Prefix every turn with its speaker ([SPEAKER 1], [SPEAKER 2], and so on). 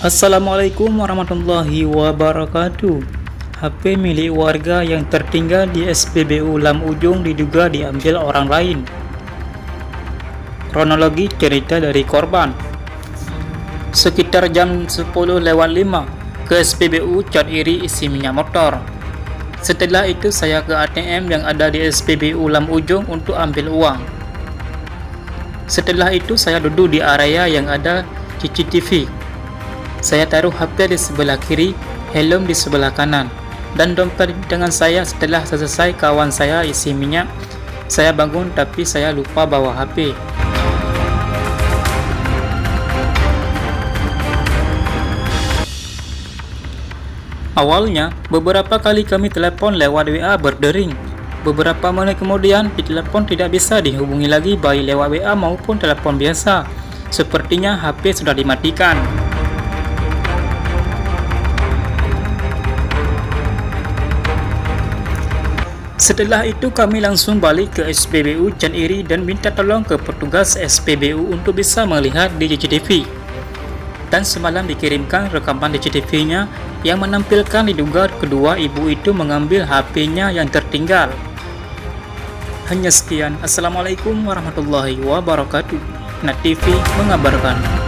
[SPEAKER 1] Assalamualaikum warahmatullahi wabarakatuh. HP milik warga yang tertinggal di SPBU Lam Ujung diduga diambil orang lain. Kronologi cerita dari korban. Sekitar jam 10:05 ke SPBU Cat Iri isi minyak motor. Setelah itu saya ke ATM yang ada di SPBU Lam Ujung untuk ambil uang. Setelah itu saya duduk di area yang ada CCTV. Saya taruh HP di sebelah kiri, helm di sebelah kanan, dan dompet dengan saya. Setelah selesai kawan saya isi minyak, saya bangun tapi saya lupa bawa HP. Awalnya, beberapa kali kami telepon lewat WA berdering. Beberapa menit kemudian, ditelepon tidak bisa dihubungi lagi baik lewat WA maupun telepon biasa. Sepertinya HP sudah dimatikan. Setelah itu kami langsung balik ke SPBU Cat Iri dan minta tolong ke petugas SPBU untuk bisa melihat di CCTV. Dan semalam dikirimkan rekaman di CCTV-nya yang menampilkan diduga kedua ibu itu mengambil HP-nya yang tertinggal. Hanya sekian. Assalamualaikum warahmatullahi wabarakatuh. Net TV mengabarkan.